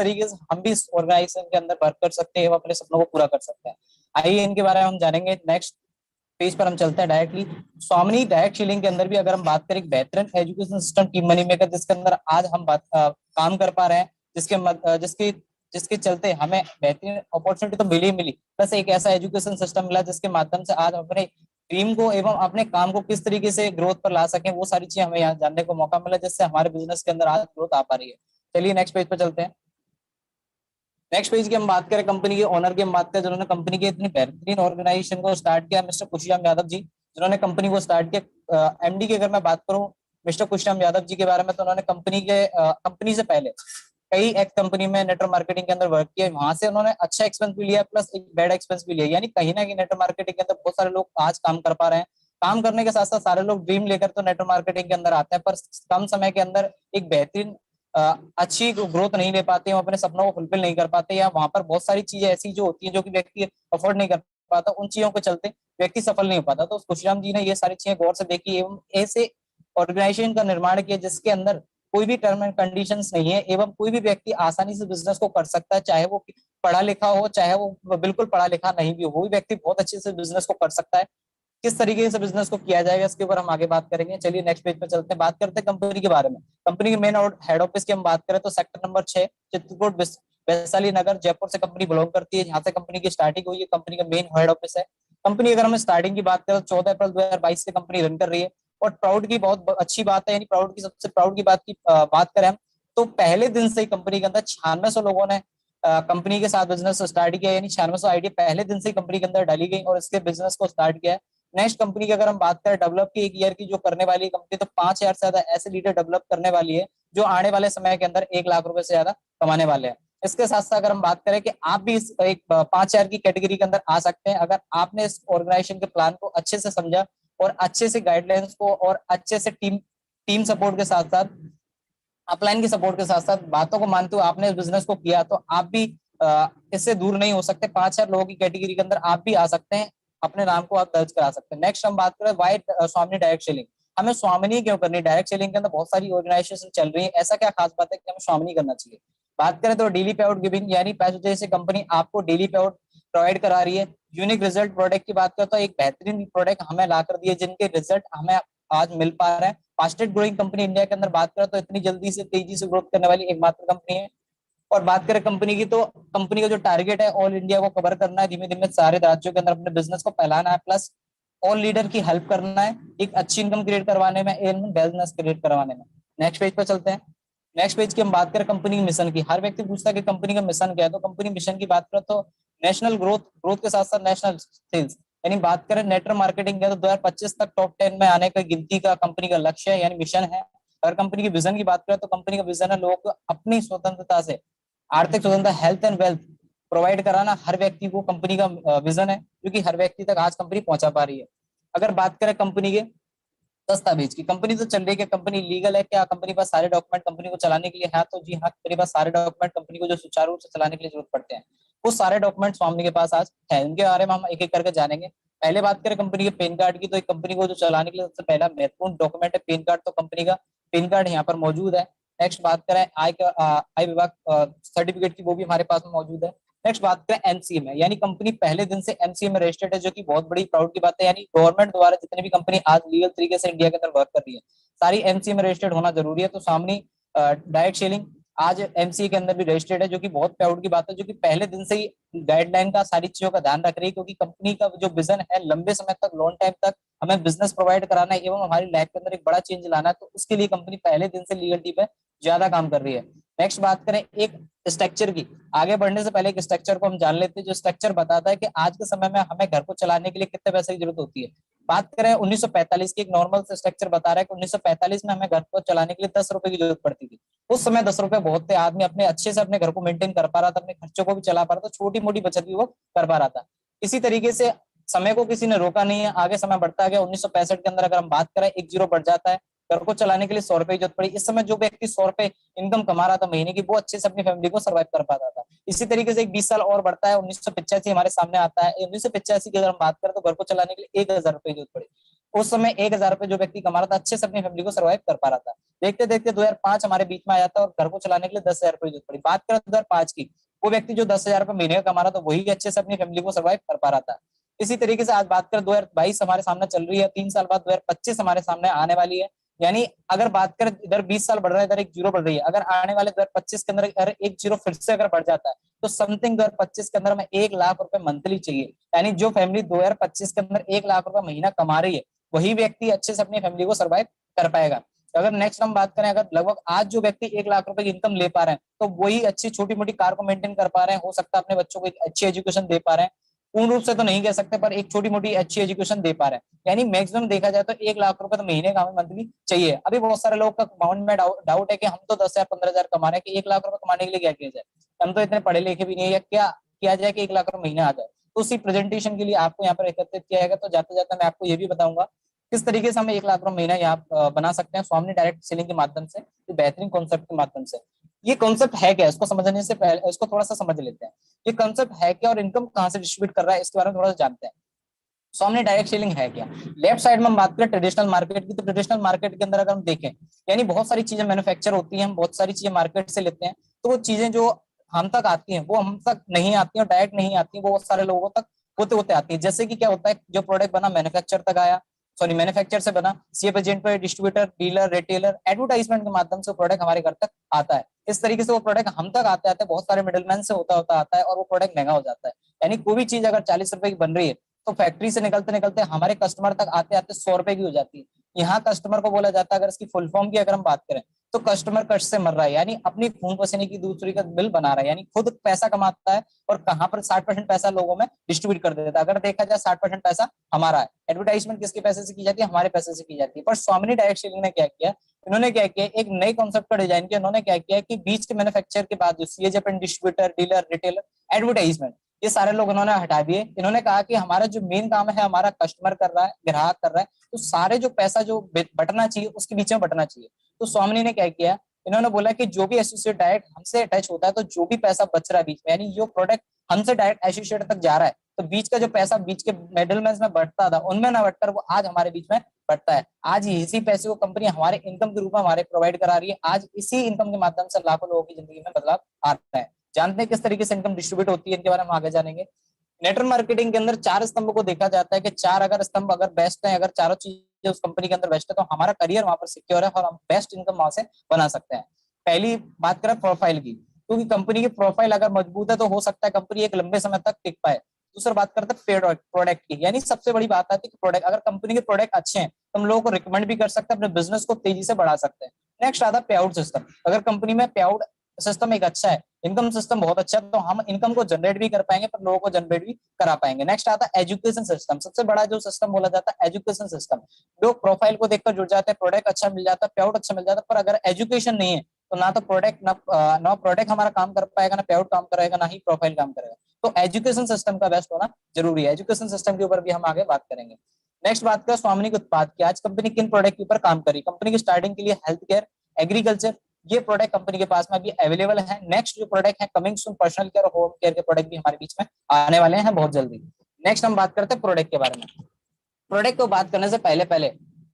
तरीके से हम भी इस ऑर्गेनाइजेशन के अंदर वर्क कर सकते हैं एवं अपने सपनों को पूरा कर सकते हैं। आइए इनके बारे में हम जानेंगे। नेक्स्ट पेज पर हम चलते हैं डायरेक्टली। स्वामिनी डायरेक्ट शिलिंग के अंदर भी अगर हम बात करें, एक बेहतरीन education system team money maker जिसके अंदर आज हम काम कर पा रहे हैं, जिसके जिसके चलते हमें बेहतरीन अपॉर्चुनिटी तो मिली मिली, प्लस एक ऐसा एजुकेशन सिस्टम मिला जिसके माध्यम से आज अपने टीम को एवं अपने काम को किस तरीके से ग्रोथ पर ला सकें, वो सारी चीजें हमें यहाँ जानने को मौका मिला, जिससे हमारे बिजनेस के अंदर आज ग्रोथ आ पा रही है। चलिए नेक्स्ट पेज पर चलते हैं। नेक्स्ट पेज की हम बात करें, कंपनी के ओनर की हम बात करें, जिन्होंने कंपनी के इतनी बेहतरीन ऑर्गेनाइजेशन को स्टार्ट किया, मिस्टर खुशीराम यादव जी, जिन्होंने कंपनी को स्टार्ट किया। एमडी की अगर मैं बात करूं मिस्टर खुशीराम यादव जी के बारे में, तो उन्होंने कंपनी से पहले कई एक कंपनी में नेटवर्क मार्केटिंग के अंदर वर्क किया, वहां से उन्होंने अच्छा एक्सपेंस भी लिया प्लस एक बैड एक्सपेंस भी लिया, यानी कहीं ना कहीं नेटवर्क मार्केटिंग के अंदर बहुत सारे लोग आज काम कर पा रहे हैं। काम करने के साथ साथ सारे लोग ड्रीम लेकर तो नेटवर्क मार्केटिंग के अंदर आते हैं, पर कम समय के अंदर एक बेहतरीन अच्छी ग्रोथ नहीं ले पाते, वो अपने सपनों को फुलफिल नहीं कर पाते, या वहां पर बहुत सारी चीजें ऐसी जो होती है जो कि व्यक्ति अफोर्ड नहीं कर पाता, उन चीजों के चलते व्यक्ति सफल नहीं हो पाता। तो खुशीराम जी ने ये सारी चीजें गौर से देखी एवं ऐसे ऑर्गेनाइजेशन का निर्माण किया जिसके अंदर कोई भी टर्म एंड कंडीशंस नहीं है एवं कोई भी व्यक्ति आसानी से बिजनेस को कर सकता है, चाहे वो पढ़ा लिखा हो चाहे वो बिल्कुल पढ़ा लिखा नहीं भी हो, वो भी व्यक्ति बहुत अच्छे से बिजनेस को कर सकता है। किस तरीके से बिजनेस को किया जाएगा इसके ऊपर हम आगे बात करेंगे। चलिए नेक्स्ट पेज पे चलते हैं, बात करते हैं कंपनी के बारे में। कंपनी के मेन हेड ऑफिस की हम बात करें तो सेक्टर नंबर 6, चित्रकूट वैशाली नगर, जयपुर से कंपनी बिलोंग करती है, यहाँ से कंपनी की स्टार्टिंग हुई है, कंपनी का मेन हेड ऑफिस है। कंपनी अगर हम स्टार्टिंग की बात करें तो 14 अप्रैल 2022 से कंपनी रन कर रही है। और प्राउड की बहुत अच्छी बात है, यानी प्राउड की सबसे प्राउड की बात करें हम, तो पहले दिन से ही कंपनी के अंदर 9600 लोगों ने कंपनी के साथ बिजनेस स्टार्ट किया, यानी 9600 आइडिया पहले दिन से ही कंपनी के अंदर डाली गई और इसके बिजनेस को स्टार्ट किया है। नेक्स्ट कंपनी की अगर हम बात करें डेवलप की एक ईयर की जो करने वाली कंपनी, तो 5000 से ज्यादा ऐसे लीडर डेवलप करने वाली है जो आने वाले समय के अंदर 1 लाख रुपए से ज्यादा कमाने वाले हैं। इसके साथ साथ अगर हम बात करें कि आप भी इस एक 5000 की कैटेगरी के अंदर आ सकते हैं अगर आपने इस ऑर्गेनाइजेशन के प्लान को अच्छे से समझा और अच्छे से गाइडलाइंस को और अच्छे से टीम टीम सपोर्ट के साथ साथ अपलाइन की सपोर्ट के साथ साथ बातों को मानते हुए आपने इस बिजनेस को किया, तो आप भी इससे दूर नहीं हो सकते। 5000 लोगों की कैटेगरी के अंदर आप भी आ सकते हैं, अपने नाम को आप दर्ज करा सकते हैं। नेक्स्ट हम बात करें वाई स्वामिनी डायरेक्ट सेलिंग। हमें स्वामिनी क्यों करनी? डायरेक्ट सेलिंग के अंदर बहुत सारी ऑर्गेनाइजेशन चल रही है, ऐसा क्या खास बात है कि हमें स्वामिनी करना चाहिए? बात करें तो डेली पे आउट गिविंग, यानी पैसे जैसे कंपनी आपको डेली पे आउट प्रोवाइड करा रही है। यूनिक रिजल्ट प्रोडक्ट की बात करें तो एक बेहतरीन प्रोडक्ट हमें ला कर दिए जिनके रिजल्ट हमें आज मिल पा रहे हैं। फास्टेस्ट ग्रोइंग कंपनी इंडिया के अंदर बात करें तो इतनी जल्दी से तेजी से ग्रोथ करने वाली एकमात्र कंपनी है। और बात करें कंपनी की, तो कंपनी का जो टारगेट है ऑल इंडिया को कवर करना है, धीमे धीमे सारे राज्यों के अंदर अपने बिजनेस को फैलाना है, प्लस ऑल लीडर की हेल्प करना है एक अच्छी इनकम क्रिएट करवाने में, बिजनेस क्रिएट करवाने में। नेक्स्ट पेज पर चलते हैं। नेक्स्ट पेज की हम बात करें कंपनी के मिशन की। हर व्यक्ति पूछता है कि कंपनी का मिशन क्या है, तो कंपनी मिशन की बात करें तो नेशनल ग्रोथ, ग्रोथ के साथ साथ नेशनल सेल्स, यानी बात करें नेटवर्क मार्केटिंग का तो 2025 तक टॉप 10 में आने का गिनती का कंपनी का लक्ष्य है, यानी मिशन है। अगर कंपनी की विजन की बात करें तो कंपनी का विजन है लोगों को अपनी स्वतंत्रता से आर्थिक स्वतंत्रता, हेल्थ एंड वेल्थ प्रोवाइड कराना हर व्यक्ति को कंपनी का विजन है, जो कि हर व्यक्ति तक आज कंपनी पहुंचा पा रही है। अगर बात करें कंपनी के दस्तावेज की, कंपनी तो चल रही है, कंपनी लीगल है क्या, कंपनी पास सारे डॉक्यूमेंट कंपनी को चलाने के लिए है? तो जी हाँ, कंपनी पास सारे डॉक्यूमेंट कंपनी को जो सुचारू रूप से चलाने के लिए जरूरत पड़ते हैं, वो सारे डॉक्यूमेंट स्वामी के पास आज है। इनके बारे में हम एक एक करके जानेंगे। पहले बात करें कंपनी के पैन कार्ड की, तो एक कंपनी को जो चलाने के लिए सबसे पहला महत्वपूर्ण डॉक्यूमेंट है पैन कार्ड, तो कंपनी का पैन कार्ड यहाँ पर मौजूद है। नेक्स्ट बात करें आय विभाग सर्टिफिकेट की, वो भी हमारे पास में मौजूद है। नेक्स्ट बात करें एनसीए में, यानी कंपनी पहले दिन से एनसीए में रजिस्टर्ड है, जो कि बहुत बड़ी प्राउड की बात है। यानी गवर्नमेंट द्वारा जितनी भी कंपनी आज लीगल तरीके से इंडिया के अंदर वर्क कर रही है, सारी एमसीए में रजिस्टर्ड होना जरूरी है। तो सामने डायरेक्ट सेलिंग आज एमसीए के अंदर भी रजिस्टर्ड है, जो कि बहुत प्राउड की बात है, जो कि पहले दिन से ही गाइडलाइन का सारी चीजों का ध्यान रख रही है, क्योंकि कंपनी का जो विजन है लंबे समय तक, लॉन्ग टाइम तक हमें बिजनेस प्रोवाइड कराना है एवं हमारी लाइफ के अंदर एक बड़ा चेंज लाना है, तो उसके लिए कंपनी पहले दिन से लीगलिटी पे ज्यादा काम कर रही है। नेक्स्ट बात करें एक स्ट्रक्चर की, आगे बढ़ने से पहले एक स्ट्रक्चर को हम जान लेते हैं, जो स्ट्रक्चर बताता है कि आज के समय में हमें घर को चलाने के लिए कितने पैसे की जरूरत होती है। बात करें 1945 की, एक नॉर्मल स्ट्रक्चर बता रहा है कि 1945 में हमें घर को चलाने के लिए 10 रुपए की जरूरत पड़ती थी। उस समय 10 रुपए बहुत थे, आदमी अपने अच्छे से अपने घर को मेंटेन कर पा रहा था, अपने खर्चों को भी चला पा रहा था, छोटी मोटी बचत भी वो कर पा रहा था। इसी तरीके से समय को किसी ने रोका नहीं है, आगे समय बढ़ता गया। 1965 के अंदर अगर हम बात करें, एक जीरो बढ़ जाता है, घर को चलाने के लिए 100 रुपए की जरूरत पड़ी। इस समय जो व्यक्ति 100 रुपए इनकम कमा रहा था महीने की, वो अच्छे से अपनी फैमिली को सर्वाइव कर पाता था। इसी तरीके से एक 20 साल और बढ़ता है, 1985 हमारे सामने आता है। 1985 की अगर हम बात करें तो घर को चलाने के लिए 1000 रुपए की जरूरत पड़ी। उस समय 1,000 रुपए जो व्यक्ति कमा रहा था, अच्छे से अपनी फैमिली को सर्वाइव कर पा रहा था। देखते देखते 2005 हमारे बीच में आ जाता है और घर को चलाने के लिए 10,000 रुपए की जरूरत पड़ी। बात करें 2005 की, वो व्यक्ति जो 10,000 रुपए महीने का कमा रहा था वही अच्छे से अपनी फैमिली को सर्वाइव कर पा रहा था। इसी तरीके से आज बात करें 2022 हमारे सामने चल रही है, 3 साल बाद 2025 हमारे सामने आने वाली है। यानी अगर बात करें इधर 20 साल बढ़ रहा है, इधर एक जीरो बढ़ रही है, अगर आने वाले 2025 के अंदर अगर एक जीरो फिर से अगर बढ़ जाता है तो समथिंग 2025 के अंदर हमें 1 लाख रुपए मंथली चाहिए। यानी जो फैमिली 2025 के अंदर 1 लाख रुपए महीना कमा रही है वही व्यक्ति अच्छे से अपनी फैमिली को सर्वाइव कर पाएगा। अगर नेक्स्ट हम बात करें, अगर लगभग आज जो व्यक्ति 1 लाख रुपए की इनकम ले पा रहे हैं तो वही अच्छी छोटी मोटी कार को मेंटेन कर पा रहे हैं, हो सकता है अपने बच्चों को एक अच्छी एजुकेशन दे पा रहे हैं, पूर्ण रूप से तो नहीं कह सकते पर एक छोटी मोटी अच्छी एजुकेशन दे पा रहे हैं। यानी मैक्सिमम देखा जाए तो 1 लाख रुपए तो महीने का हमें मंथली चाहिए। अभी बहुत सारे लोग का माइंड में डाउट है कि हम तो 10,000 15,000 कमा रहे हैं कि 1 लाख रुपए कमाने के लिए क्या किया जाए, हम तो इतने पढ़े लिखे भी नहीं है, या क्या किया जाए कि 1 लाख रुपए महीना आ जाए। तो उसी प्रेजेंटेशन के लिए आपको यहाँ पर एकत्रित किया जाएगा। तो जाते जाते मैं आपको ये भी बताऊंगा किस तरीके से हम 1 लाख रुपए महीना यहाँ बना सकते हैं स्वामी डायरेक्ट सेलिंग के माध्यम से, बेहतरीन कॉन्सेप्ट के माध्यम से। ये कॉन्सेप्ट है क्या, इसको समझने से पहले इसको थोड़ा सा समझ लेते हैं। ये कॉन्सेप्ट है क्या और इनकम कहाँ से डिस्ट्रीब्यूट कर रहा है इसके बारे में थोड़ा सा जानते हैं। सामने डायरेक्ट सेलिंग है क्या। लेफ्ट साइड में हम बात करें ट्रेडिशनल मार्केट की, तो ट्रेडिशनल मार्केट के अंदर अगर हम देखें, यानी बहुत सारी चीजें मैन्युफैक्चर होती हैं, हम बहुत सारी चीजें मार्केट से लेते हैं, तो वो चीजें जो हम तक आती हैं वो हम तक नहीं आती हैं, डायरेक्ट नहीं आती, वो बहुत सारे लोगों तक होते होते आती है। जैसे कि क्या होता है, जो प्रोडक्ट बना मैन्युफैक्चर तक आया, सॉरी मैन्युफैक्चर से बना, सीएफ एजेंट पर डिस्ट्रीब्यूटर, डीलर, रिटेलर, एडवर्टाइजमेंट के माध्यम से प्रोडक्ट हमारे घर तक आता है। इस तरीके से वो प्रोडक्ट हम तक आते आते बहुत सारे मिडिलमैन से होता होता आता है और वो प्रोडक्ट महंगा हो जाता है। यानी कोई भी चीज अगर 40 रुपए की बन रही है तो फैक्ट्री से निकलते निकलते हमारे कस्टमर तक आते आते 100 रुपए की हो जाती है। यहाँ कस्टमर को बोला जाता है, अगर इसकी फुल फॉर्म की अगर हम बात करें तो कस्टमर कष्ट से मर रहा है, यानी अपनी खून पसीने की दूसरी का बिल बना रहा है, यानी खुद पैसा कमाता है और कहाँ पर 60% पैसा लोगों में डिस्ट्रीब्यूट कर देता है। अगर देखा जाए 60% पैसा हमारा है। एडवर्टाइजमेंट किसके पैसे से की जाती है, हमारे पैसे से की जाती है। पर स्वामिनी डायरेक्ट सेलिंग ने क्या किया, इन्होंने क्या किया, एक नए कॉन्सेप्ट का डिजाइन किया। इन्होंने क्या किया कि बीच के मैन्युफैक्चर के बाद जो सीएजएफ, डिस्ट्रीब्यूटर, डीलर, रिटेलर, एडवर्टाइजमेंट, ये सारे लोग इन्होंने हटा दिए। इन्होंने कहा कि हमारा जो मेन काम है हमारा कस्टमर कर रहा है, ग्राहक कर रहा है, तो सारे जो पैसा जो बटना चाहिए उसके बीच में बटना चाहिए। तो स्वामिनी ने क्या किया, इन्होंने बोला कि जो भी एसोसिएट डायरेक्ट हमसे अटैच होता है तो जो भी पैसा बच रहा है बीच में, यानी जो प्रोडक्ट हमसे डायरेक्ट एसोसिएट तक जा रहा है, तो बीच का जो पैसा बीच के मिडलमैन में बढ़ता था उनमें ना बढ़कर वो आज हमारे बीच में बढ़ता है। आज इसी पैसे को कंपनी हमारे इनकम के रूप में हमारे प्रोवाइड करा रही है। आज इसी इनकम के माध्यम से लाखों लोगों की जिंदगी में बदलाव आ रहा है। जानते हैं किस तरीके से इनकम डिस्ट्रीब्यूट होती है, इनके बारे में आगे जानेंगे। नेटवर्क मार्केटिंग के अंदर 4 स्तंभ को देखा जाता है कि 4 अगर स्तंभ अगर बेस्ट है, अगर चारों चीजें उस कंपनी के अंदर बेस्ट है तो हमारा करियर वहां पर सिक्योर है और हम बेस्ट इनकम वहां से बना सकते हैं। पहली बात करें प्रोफाइल की, क्योंकि कंपनी की प्रोफाइल अगर मजबूत है तो हो सकता है कंपनी एक लंबे समय तक टिक पाए। दूसरी बात करते हैं प्रोडक्ट की, यानी सबसे बड़ी बात आती है कि प्रोडक्ट, अगर कंपनी के प्रोडक्ट अच्छे हैं तो हम लोगों को रिकमेंड भी कर सकते हैं, अपने बिजनेस को तेजी से बढ़ा सकते हैं। नेक्स्ट आता है पे आउट सिस्टम। अगर कंपनी में पे आउट सिस्टम एक अच्छा है, इनकम सिस्टम बहुत अच्छा है, तो हम इनकम को जनरेट भी कर पाएंगे पर लोगों को जनरेट भी करा पाएंगे। नेक्स्ट आता है एजुकेशन सिस्टम। सबसे बड़ा जो सिस्टम बोला जाता है एजुकेशन सिस्टम। लोग प्रोफाइल को देखकर जुड़ जाते हैं, प्रोडक्ट अच्छा मिल जाता है, पे आउट अच्छा मिल जाता है, पर अगर एजुकेशन नहीं है तो ना तो प्रोडक्ट ना प्रोडक्ट हमारा काम कर पाएगा, ना पे आउट काम करेगा, ना ही प्रोफाइल काम करेगा। तो एजुकेशन सिस्टम का बेस्ट होना जरूरी है। एजुकेशन सिस्टम के ऊपर भी हम आगे बात करेंगे। नेक्स्ट बात करें स्वामिनी के उत्पाद की। आज कंपनी किन प्रोडक्ट के ऊपर काम करी, कंपनी की स्टार्टिंग के लिए हेल्थ केयर, एग्रीकल्चर, ये प्रोडक्ट कंपनी के पास में अभी अवेलेबल है। नेक्स्ट जो प्रोडक्ट है कमिंग सून, पर्सनल केयर और होम केयर के प्रोडक्ट भी हमारे बीच में आने वाले हैं बहुत जल्दी। नेक्स्ट हम बात करते हैं प्रोडक्ट के बारे में। प्रोडक्ट को बात करने से पहले पहले